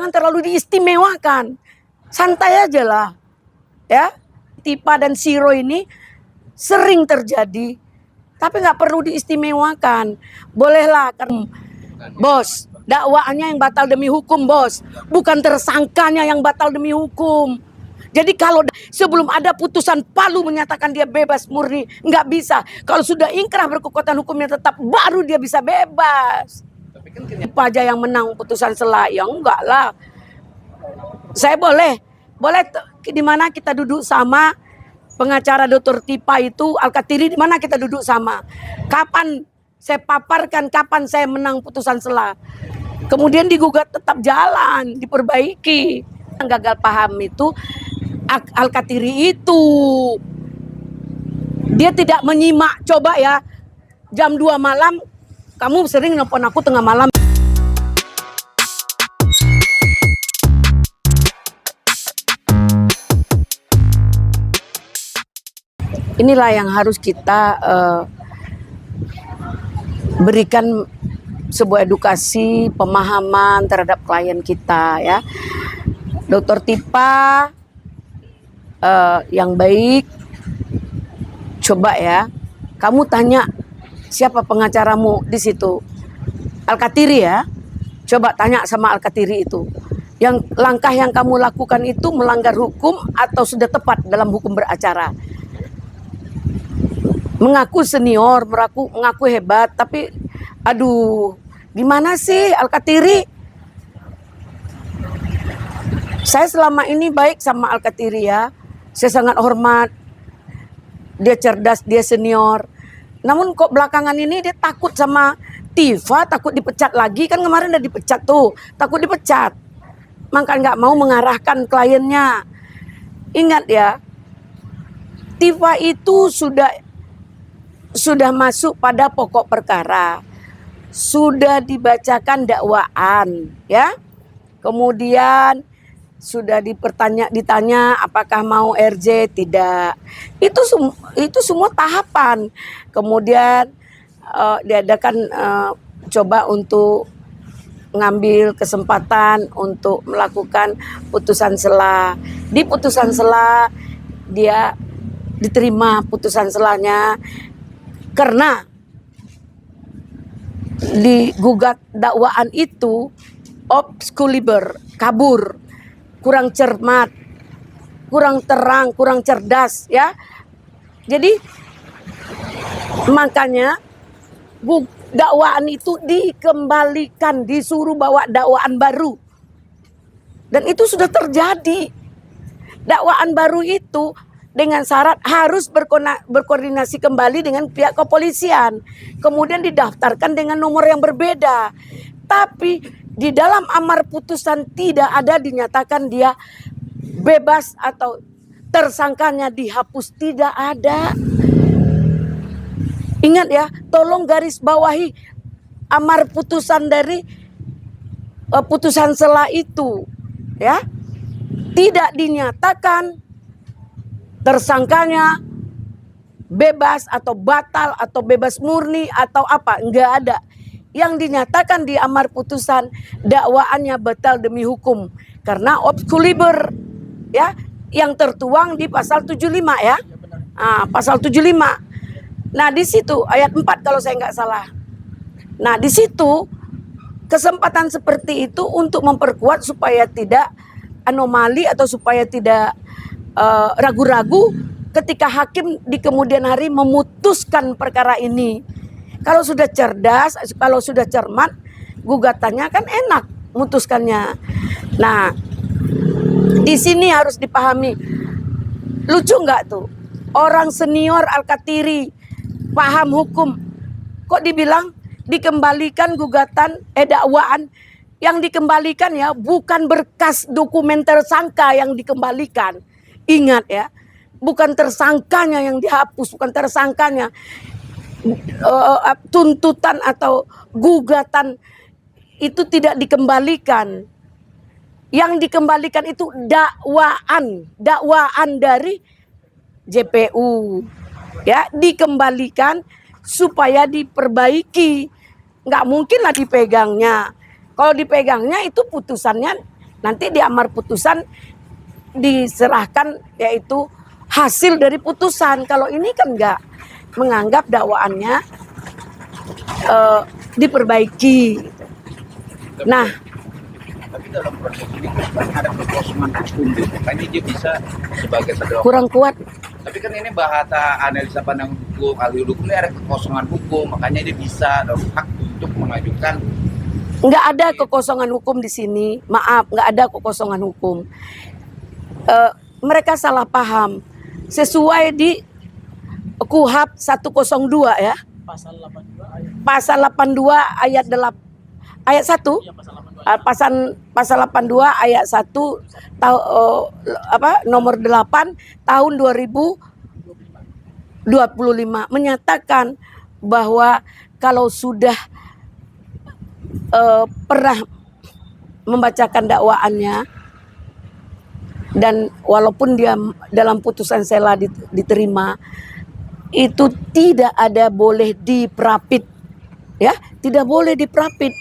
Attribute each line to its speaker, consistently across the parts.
Speaker 1: jangan terlalu diistimewakan. Santai aja lah. Ya, Tipa dan Siro ini sering terjadi, tapi nggak perlu diistimewakan. Bolehlah kan, bos, dakwaannya yang batal demi hukum, bos. Bukan tersangkanya yang batal demi hukum. Jadi kalau sebelum ada putusan Palu menyatakan dia bebas murni, nggak bisa. Kalau sudah ingkrah berkekuatan hukumnya tetap, baru dia bisa bebas. Tapi kan Tipa aja yang menang putusan sela, ya enggak lah. Saya boleh di mana kita duduk sama pengacara Dr. Tipa itu, Al-Katiri, di mana kita duduk sama. Kapan saya paparkan, kapan saya menang putusan sela. Kemudian digugat tetap jalan, diperbaiki. Yang gagal paham itu Al-Katiri itu. Dia tidak menyimak. Coba ya, jam 2 malam, kamu sering nelpon aku tengah malam. Inilah yang harus kita berikan sebuah edukasi, pemahaman terhadap klien kita ya. Dr. Tipa yang baik, coba ya, kamu tanya siapa pengacaramu di situ, Al-Katiri ya. Coba tanya sama Al-Katiri itu, yang langkah yang kamu lakukan itu melanggar hukum atau sudah tepat dalam hukum beracara. Mengaku senior, mengaku hebat, tapi aduh, gimana sih Al-Katiri? Saya selama ini baik sama Al-Katiri ya. Saya sangat hormat. Dia cerdas, dia senior. Namun kok belakangan ini dia takut sama Tifa, takut dipecat lagi. Kan kemarin udah dipecat tuh, takut dipecat. Maka nggak mau mengarahkan kliennya. Ingat ya, Tifa itu sudah masuk pada pokok perkara, sudah dibacakan dakwaan, ya. Kemudian sudah ditanya apakah mau RJ, tidak. Itu semua tahapan. Kemudian diadakan coba untuk ngambil kesempatan untuk melakukan putusan sela. Di putusan sela dia diterima putusan selanya. Karena digugat dakwaan itu obskuliber, kabur, kurang cermat, kurang terang, kurang cerdas ya. Jadi makanya dakwaan itu dikembalikan, disuruh bawa dakwaan baru. Dan itu sudah terjadi. Dakwaan baru itu dengan syarat harus berkoordinasi kembali dengan pihak kepolisian. Kemudian didaftarkan dengan nomor yang berbeda. Tapi di dalam amar putusan tidak ada dinyatakan dia bebas atau tersangkanya dihapus. Tidak ada. Ingat ya, tolong garis bawahi amar putusan dari putusan sela itu. Ya, tidak dinyatakan tersangkanya bebas atau batal atau bebas murni atau apa, enggak ada. Yang dinyatakan di amar putusan dakwaannya batal demi hukum karena obskuliber ya, yang tertuang di pasal 75 ya. Pasal 75. Nah, di situ ayat 4 kalau saya nggak salah. Nah, di situ kesempatan seperti itu untuk memperkuat supaya tidak anomali atau supaya tidak ragu-ragu ketika hakim di kemudian hari memutuskan perkara ini. Kalau sudah cerdas, kalau sudah cermat, gugatannya kan enak memutuskannya. Nah, di sini harus dipahami. Lucu nggak tuh? Orang senior Al-Katiri, paham hukum, kok dibilang dikembalikan gugatan dakwaan. Yang dikembalikan ya bukan berkas dokumen tersangka yang dikembalikan. Ingat ya, bukan tersangkanya yang dihapus, bukan tersangkanya. Tuntutan atau gugatan itu tidak dikembalikan. Yang dikembalikan itu dakwaan dari JPU. Ya, dikembalikan supaya diperbaiki. Nggak mungkin lah dipegangnya. Kalau dipegangnya itu putusannya Nanti di amar putusan diserahkan yaitu hasil dari putusan. Kalau ini kan nggak, menganggap dakwaannya diperbaiki. Nah,
Speaker 2: tapi dalam proses ini kan ada kekosongan hukum, makanya dia bisa sebagai terdakwa.
Speaker 1: kurang kuat.
Speaker 2: Tapi kan ini bahasa analisa pandang hukum, ahli hukum ini ada kekosongan hukum, makanya dia bisa ada hak untuk mengajukan.
Speaker 1: Nggak ada kekosongan hukum di sini. Maaf, nggak ada kekosongan hukum. Mereka salah paham. Sesuai di KUHP 102 ya. Pasal 82 ayat 1. Pasal 82 ayat 1 nomor 8 tahun 2025 menyatakan bahwa kalau sudah pernah membacakan dakwaannya dan walaupun dia dalam putusan sela diterima, itu tidak ada boleh diprapit, ya, tidak boleh diprapit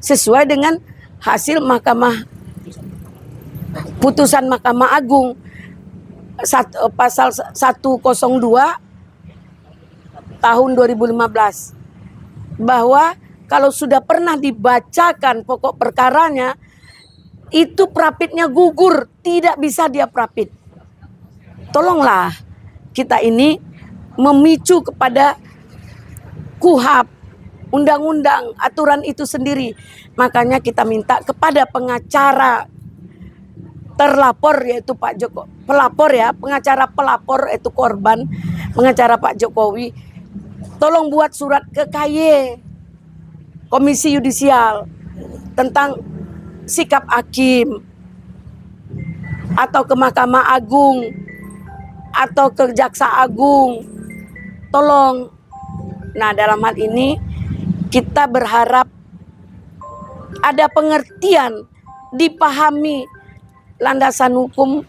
Speaker 1: sesuai dengan hasil putusan Mahkamah Agung pasal 102 tahun 2015 bahwa kalau sudah pernah dibacakan pokok perkaranya itu prapitnya gugur, tidak bisa dia prapit. Tolonglah kita ini memicu kepada KUHP, undang-undang, aturan itu sendiri. Makanya kita minta kepada pengacara terlapor yaitu Pak Joko, pelapor ya, pengacara pelapor yaitu korban, pengacara Pak Jokowi, tolong buat surat ke KY, Komisi Yudisial, tentang sikap hakim atau ke Mahkamah Agung atau ke Jaksa Agung. Tolong. Nah, dalam hal ini kita berharap ada pengertian, dipahami landasan hukum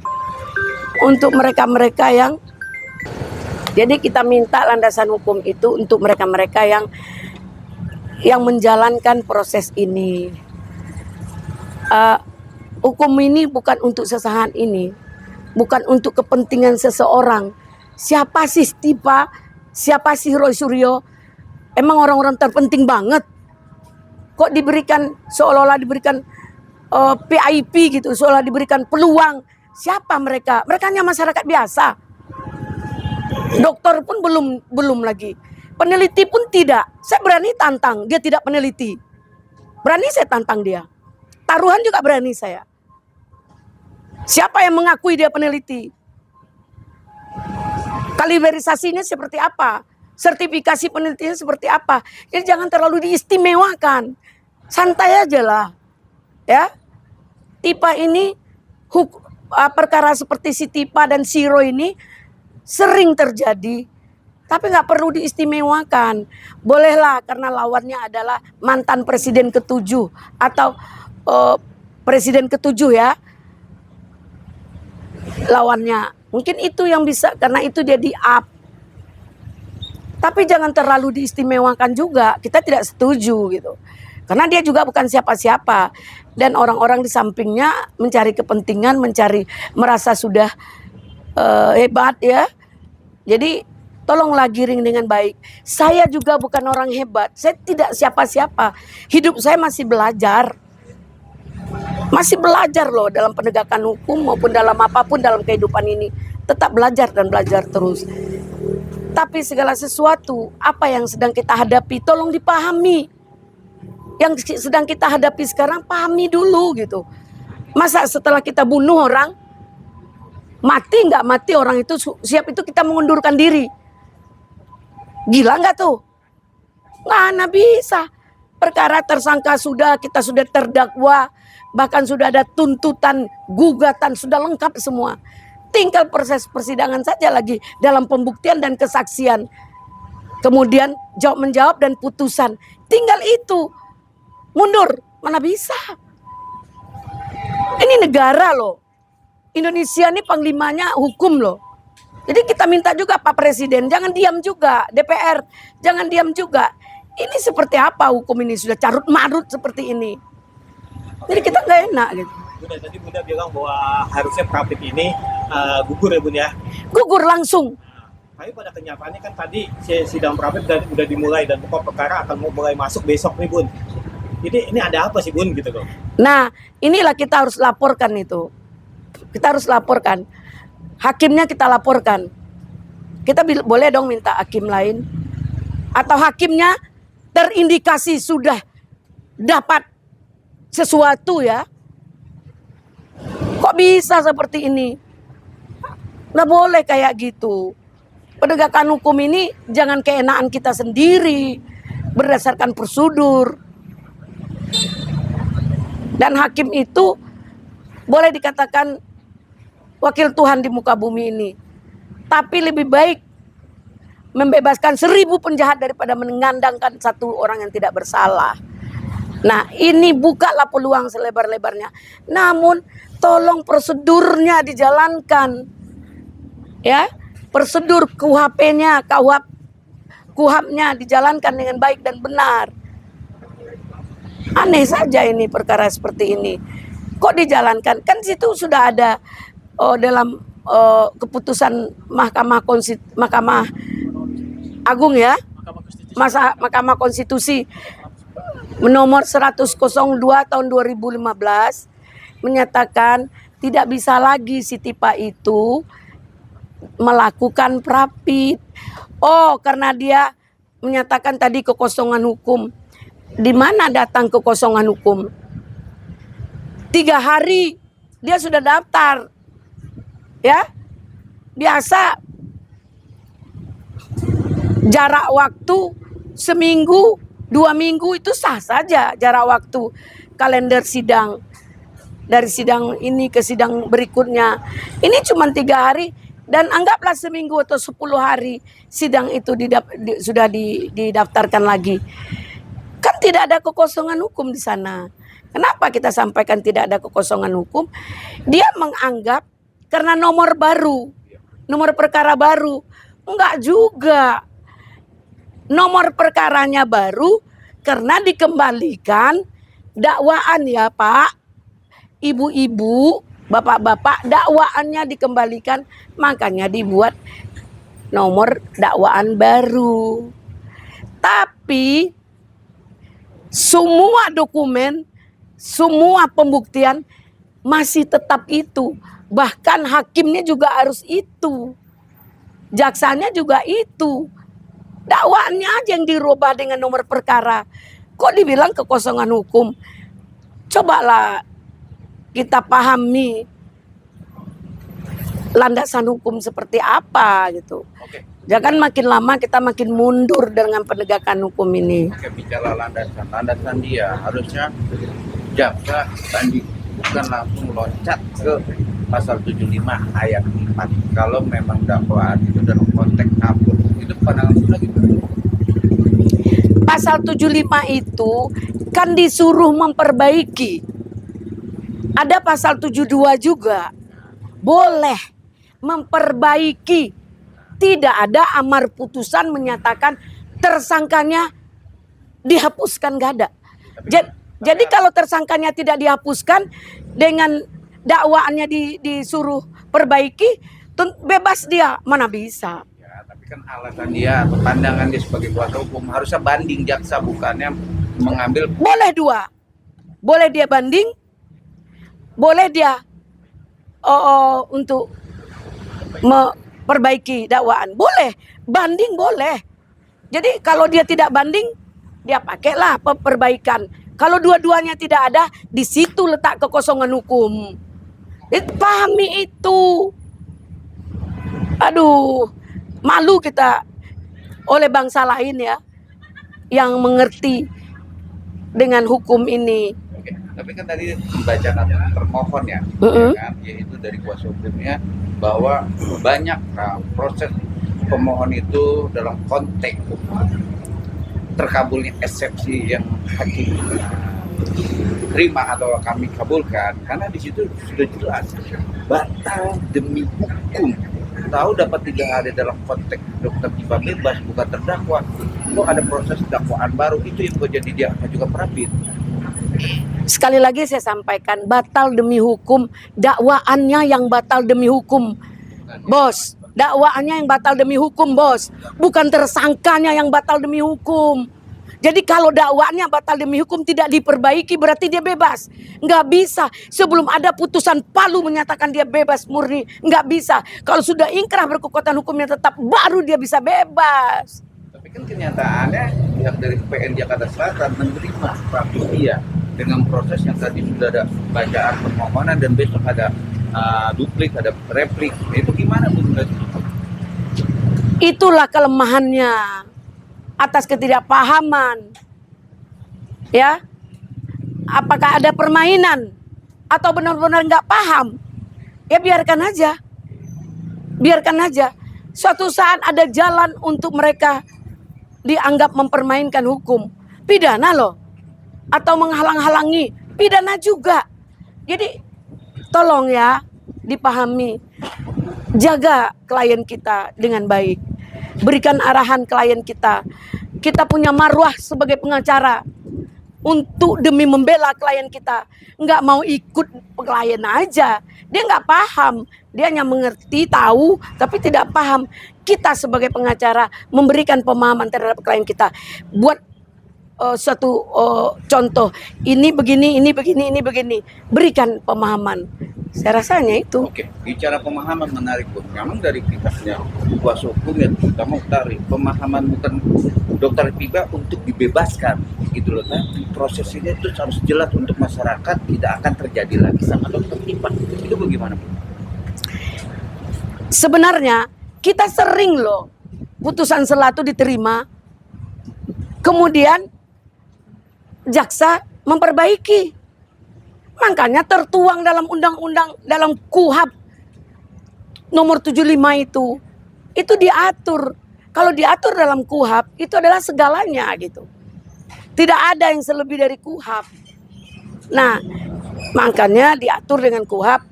Speaker 1: untuk mereka-mereka yang, jadi kita minta landasan hukum itu untuk mereka-mereka yang menjalankan proses ini. Hukum ini bukan untuk sesaat ini, bukan untuk kepentingan seseorang. Siapa sih Stipa? Siapa sih Roy Suryo? Emang orang-orang terpenting banget? Kok diberikan seolah-olah diberikan PIP gitu, seolah diberikan peluang? Siapa mereka? Mereka hanya masyarakat biasa. Dokter pun belum lagi. Peneliti pun tidak. Saya berani tantang, dia tidak peneliti. Berani saya tantang dia. Taruhan juga berani saya. Siapa yang mengakui dia peneliti? Kaliberisasinya seperti apa? Sertifikasi penelitiannya seperti apa? Jadi jangan terlalu diistimewakan. Santai aja lah. Ya. Tipa ini perkara seperti si Tipa dan si Roy ini sering terjadi. Tapi nggak perlu diistimewakan. Bolehlah karena lawannya adalah mantan presiden ke-7 atau presiden ke-7 ya. Lawannya. Mungkin itu yang bisa, karena itu dia di-up. Tapi jangan terlalu diistimewakan juga. Kita tidak setuju gitu. Karena dia juga bukan siapa-siapa. Dan orang-orang di sampingnya mencari kepentingan, merasa sudah hebat ya. Jadi tolonglah giring dengan baik. Saya juga bukan orang hebat. Saya tidak siapa-siapa. Hidup saya masih belajar. Masih belajar loh dalam penegakan hukum maupun dalam apapun dalam kehidupan ini. Tetap belajar dan belajar terus. Tapi segala sesuatu, apa yang sedang kita hadapi, tolong dipahami. Yang sedang kita hadapi sekarang, pahami dulu gitu. Masa setelah kita bunuh orang, mati nggak mati orang itu, siap itu kita mengundurkan diri. Gila nggak tuh? Nggak bisa. Perkara tersangka sudah, kita sudah terdakwa, bahkan sudah ada tuntutan, gugatan, sudah lengkap semua. Tinggal proses persidangan saja lagi dalam pembuktian dan kesaksian. Kemudian jawab-menjawab dan putusan. Tinggal itu. Mundur, mana bisa. Ini negara loh. Indonesia ini panglimanya hukum loh. Jadi kita minta juga Pak Presiden, jangan diam juga. DPR, jangan diam juga. Ini seperti apa hukum ini? Sudah carut marut seperti ini. Jadi kita nggak enak gitu.
Speaker 3: Bunda, tadi Bunda bilang bahwa harusnya Prapit ini gugur ya Bun ya.
Speaker 1: Gugur langsung.
Speaker 3: Tapi pada kenyataannya kan tadi sidang Prapit udah dimulai dan pokok perkara akan mulai masuk besok nih Bun. Jadi ini ada apa sih Bun gitu loh?
Speaker 1: Nah, inilah kita harus laporkan itu. Kita harus laporkan. Hakimnya kita laporkan. Kita boleh dong minta hakim lain. Atau hakimnya terindikasi sudah dapat sesuatu ya. Kok bisa seperti ini? Nggak boleh kayak gitu. Penegakan hukum ini jangan keenaan kita sendiri. Berdasarkan prosedur. Dan hakim itu boleh dikatakan wakil Tuhan di muka bumi ini. Tapi lebih baik membebaskan 1000 penjahat daripada mengandangkan satu orang yang tidak bersalah. Nah, ini bukalah peluang selebar-lebarnya. Namun tolong prosedurnya dijalankan. Ya, prosedur KUHP-nya, KUHAP-nya dijalankan dengan baik dan benar. Aneh saja ini perkara seperti ini. Kok dijalankan? Kan situ sudah ada dalam keputusan Mahkamah Agung ya. Mahkamah Konstitusi nomor 102 tahun 2015 menyatakan tidak bisa lagi si Tipa itu melakukan Prapit. Oh, karena dia menyatakan tadi kekosongan hukum. Di mana datang kekosongan hukum? 3 hari dia sudah daftar. Ya. Biasa jarak waktu seminggu, 2 minggu itu sah saja jarak waktu kalender sidang. Dari sidang ini ke sidang berikutnya. Ini cuma 3 hari dan anggaplah seminggu atau 10 hari sidang itu sudah didaftarkan lagi. Kan tidak ada kekosongan hukum di sana. Kenapa kita sampaikan tidak ada kekosongan hukum? Dia menganggap karena nomor baru, nomor perkara baru. Enggak juga. Nomor perkaranya baru karena dikembalikan dakwaan ya Pak. Ibu-ibu, bapak-bapak, dakwaannya dikembalikan, makanya dibuat nomor dakwaan baru. Tapi semua dokumen, semua pembuktian masih tetap itu. Bahkan hakimnya juga harus itu. Jaksanya juga itu. Dakwaannya aja yang dirubah dengan nomor perkara. Kok dibilang kekosongan hukum? Cobalah kita pahami landasan hukum seperti apa gitu.
Speaker 2: Oke.
Speaker 1: Jangan makin lama kita makin mundur dengan penegakan hukum ini.
Speaker 2: Oke, bicara landasan dia harusnya jaksa banding, bukan langsung loncat ke pasal 75 ayat 4 kalau memang dakwaan itu dalam konteks kabur. Itu pandangan sudah gitu.
Speaker 1: Pasal 75 itu kan disuruh memperbaiki. Ada pasal 72 juga. Boleh memperbaiki. Tidak ada amar putusan menyatakan tersangkanya dihapuskan, gak ada. Jadi kalau tersangkanya tidak dihapuskan dengan dakwaannya disuruh perbaiki, bebas dia, mana bisa.
Speaker 2: Ya, tapi kan alasan dia atau pandangan dia sebagai kuasa hukum harusnya banding jaksa, bukannya mengambil.
Speaker 1: Boleh 2. Boleh dia banding, boleh dia untuk memperbaiki dakwaan. Boleh, banding boleh. Jadi kalau dia tidak banding, dia pakailah perbaikan. Kalau dua-duanya tidak ada, di situ letak kekosongan hukum. Pahami itu. Aduh, malu kita oleh bangsa lain ya, yang mengerti dengan hukum ini.
Speaker 2: Oke, tapi kan tadi dibacakan termohon ya, ya kan, yaitu dari kuasa hukumnya bahwa banyak proses pemohon itu dalam konteks terkabulnya eksepsi yang hakim terima atau kami kabulkan, karena di situ sudah jelas batal demi hukum. Tahu dapat 3 hari dalam konteks dokter tiba bebas, bukan terdakwa. Itu ada proses dakwaan baru, itu yang jadi dia juga Prapit.
Speaker 1: Sekali lagi saya sampaikan, batal demi hukum, dakwaannya yang batal demi hukum, bos. Dakwaannya yang batal demi hukum, bos. Bukan tersangkanya yang batal demi hukum. Jadi kalau dakwaannya batal demi hukum tidak diperbaiki berarti dia bebas. Nggak bisa. Sebelum ada putusan Palu menyatakan dia bebas murni. Nggak bisa. Kalau sudah ingkrah berkekuatan hukumnya tetap, baru dia bisa bebas.
Speaker 2: Tapi kan kenyataannya pihak dari PN Jakarta Selatan menerima dia dengan proses yang tadi sudah ada bacaan permohonan dan besok ada duplik, ada replik. Itu gimana Bu?
Speaker 1: Itulah kelemahannya atas ketidakpahaman. Ya, apakah ada permainan atau benar-benar nggak paham? Ya biarkan aja, biarkan aja. Suatu saat ada jalan untuk mereka dianggap mempermainkan hukum, pidana loh, atau menghalang-halangi, pidana juga. Jadi tolong ya dipahami, jaga klien kita dengan baik, berikan arahan klien kita. Kita punya marwah sebagai pengacara untuk demi membela klien kita. Nggak mau ikut klien aja, dia nggak paham, dia hanya mengerti, tahu, tapi tidak paham. Kita sebagai pengacara memberikan pemahaman terhadap klien kita. Buat suatu contoh, ini begini, ini begini, ini begini, berikan pemahaman. Saya rasanya itu.
Speaker 2: Oke, bicara pemahaman menarik Bu. Memang dari pihaknya kuasa hukum ya, kamu tarik pemahaman bukan dokter tiba untuk dibebaskan gitu loh. Tapi proses ini itu harus jelas untuk masyarakat, tidak akan terjadi lagi sama dokter tiba. Itu bagaimana Bu?
Speaker 1: Sebenarnya kita sering loh putusan sela itu diterima, kemudian jaksa memperbaiki. Makanya tertuang dalam undang-undang, dalam KUHP nomor 75 itu diatur. Kalau diatur dalam KUHP itu adalah segalanya gitu. Tidak ada yang selebih dari KUHP. Nah, makanya diatur dengan KUHP.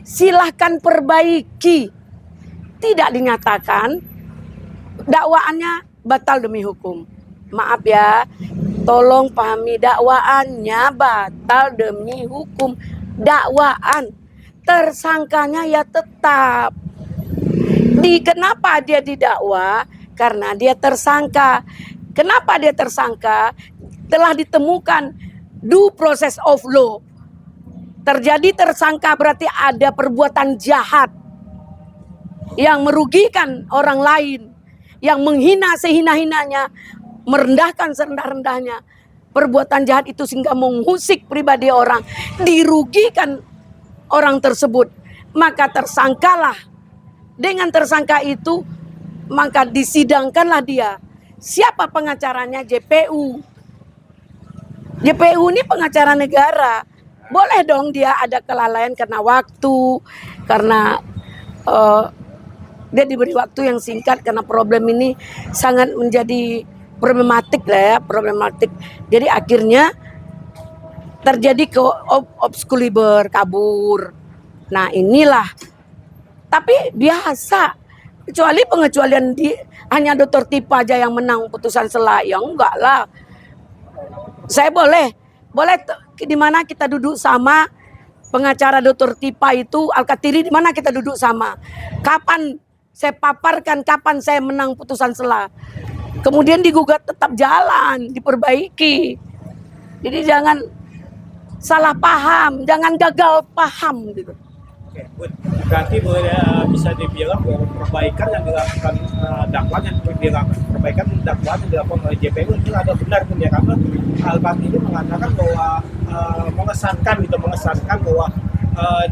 Speaker 1: Silahkan perbaiki. Tidak dinyatakan dakwaannya batal demi hukum. Maaf ya, tolong pahami, dakwaannya batal demi hukum. Dakwaan, tersangkanya ya tetap. Kenapa dia didakwa? Karena dia tersangka. Kenapa dia tersangka? Telah ditemukan due process of law. Terjadi tersangka berarti ada perbuatan jahat yang merugikan orang lain, yang menghina sehina-hinanya, merendahkan serendah-rendahnya. Perbuatan jahat itu sehingga mengusik pribadi orang, dirugikan orang tersebut. Maka tersangkalah. Dengan tersangka itu, maka disidangkanlah dia. Siapa pengacaranya? JPU. JPU ini pengacara negara. Boleh dong dia ada kelalaian karena waktu, karena dia diberi waktu yang singkat karena problem ini sangat menjadi problematik lah ya, problematik. Jadi akhirnya terjadi ke obskuliber, kabur. Nah inilah, tapi biasa, kecuali pengecualian hanya Dr. Tipa aja yang menang putusan sela, ya enggak lah. Saya boleh di mana kita duduk sama pengacara Dr. Tipa itu, Al-Katiri, di mana kita duduk sama. Kapan saya paparkan, kapan saya menang putusan sela. Kemudian digugat tetap jalan, diperbaiki. Jadi jangan salah paham, jangan gagal paham gitu.
Speaker 3: Oke, Bun. Berarti bisa dibilang bahwa perbaikan yang dilakukan dakwaan yang dilakukan oleh JPU itu ada benar Bun ya, karena Al-Katiri mengatakan bahwa mengesankan bahwa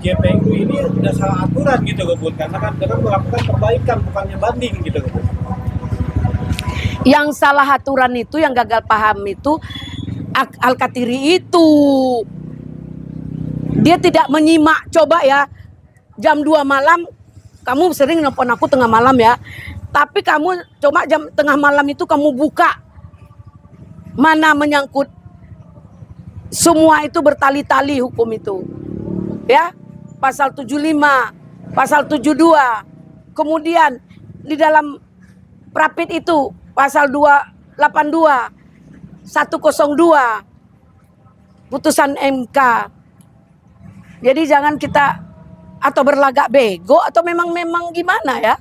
Speaker 3: JPU ini sudah salah aturan gitu Bun, karena kan dengan melakukan perbaikan bukannya banding gitu Bun.
Speaker 1: Yang salah aturan itu, yang gagal paham itu Al-Katiri itu. Dia tidak menyimak. Coba ya, jam 2 malam, kamu sering nelpon aku tengah malam ya. Tapi kamu coba jam tengah malam itu kamu buka. Mana menyangkut. Semua itu bertali-tali hukum itu. Ya, pasal 75, pasal 72. Kemudian di dalam Prapit itu pasal 282, 102. putusan MK. Jadi jangan kita atau berlagak bego atau memang gimana ya.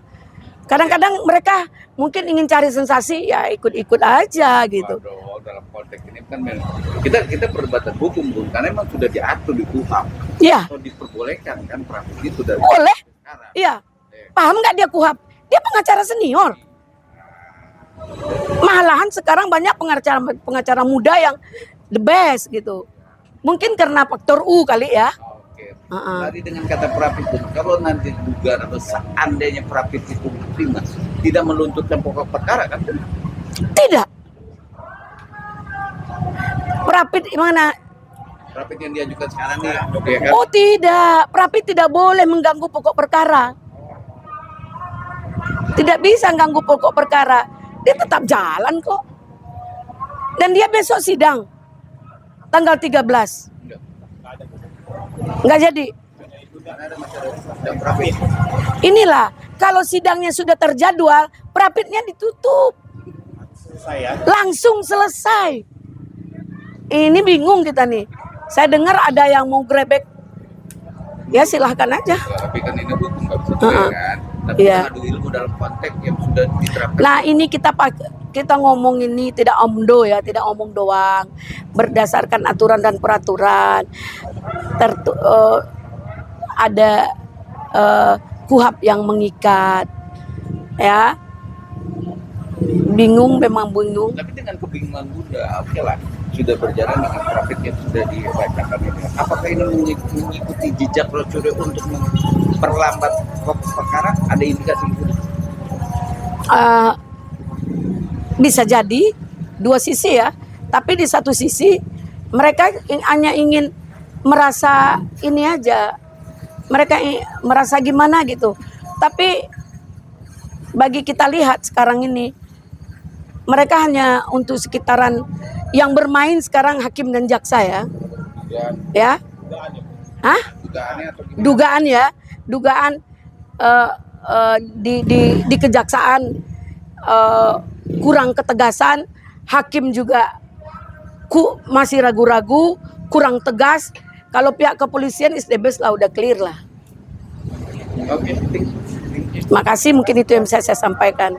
Speaker 1: Kadang-kadang mereka mungkin ingin cari sensasi, ya ikut-ikut aja gitu.
Speaker 2: Waduh, dalam konteks ini kan memang kita berbatas hukum, Bung, karena memang sudah diatur di KUHP.
Speaker 1: Iya,
Speaker 2: Atau diperbolehkan kan praktik itu dari
Speaker 1: boleh.
Speaker 2: sekarang.
Speaker 1: Iya. Paham nggak dia KUHP? Dia pengacara senior. Malahan sekarang banyak pengacara muda yang the best gitu. Mungkin karena faktor U kali ya.
Speaker 2: Oke.
Speaker 1: Uh-uh.
Speaker 2: Tadi dengan kata Prapit, Bung, kalau nanti dugaan atau seandainya Prapit itu diterima, tidak menuntutkan pokok perkara kan?
Speaker 1: Tidak. Prapit mana?
Speaker 2: Prapit yang diajukan sekarang nih, ya kan?
Speaker 1: Oh tidak, Prapit tidak boleh mengganggu pokok perkara. Tidak bisa ganggu pokok perkara. Dia tetap jalan kok. Dan dia besok sidang. Tanggal 13.
Speaker 2: Enggak.
Speaker 1: Nggak jadi.
Speaker 2: Karena ada masalah dan Prapit.
Speaker 1: Inilah, kalau sidangnya sudah terjadwal, Prapitnya ditutup.
Speaker 3: Saya
Speaker 1: Langsung selesai. Ini bingung kita nih. Saya dengar ada yang mau grebek. Ya silahkan aja.
Speaker 2: Ya, tapi kan ini hukum nggak bisa
Speaker 1: Uh-uh.
Speaker 2: kan? Tapi
Speaker 1: Iya.
Speaker 2: kita adu ilmu dalam konteks yang sudah diterapkan.
Speaker 1: Nah ini kita ngomong ini tidak omdo ya, tidak omong doang. Berdasarkan aturan dan peraturan. Ada KUHP yang mengikat. Ya. Bingung, memang bingung.
Speaker 2: Tapi dengan kebingungan Bunda, oke lah, sudah berjalan dengan Prapit yang sudah dibacakan ini. Apakah ini mengikuti jejak procedure untuk memperlambat pokok perkara? Ada indikasi itu?
Speaker 1: Bisa jadi dua sisi ya, tapi di satu sisi mereka hanya ingin merasa ini aja, mereka merasa gimana gitu. Tapi bagi kita lihat sekarang ini, mereka hanya untuk sekitaran yang bermain sekarang hakim dan jaksa ya, ya, hah?
Speaker 2: Dugaannya atau gimana?
Speaker 1: Dugaan ya, dugaan di kejaksaan kurang ketegasan, hakim juga masih ragu-ragu, kurang tegas. Kalau pihak kepolisian is the best lah, udah clear lah.
Speaker 2: Oke, thank you.
Speaker 1: Makasih, mungkin itu yang bisa saya sampaikan.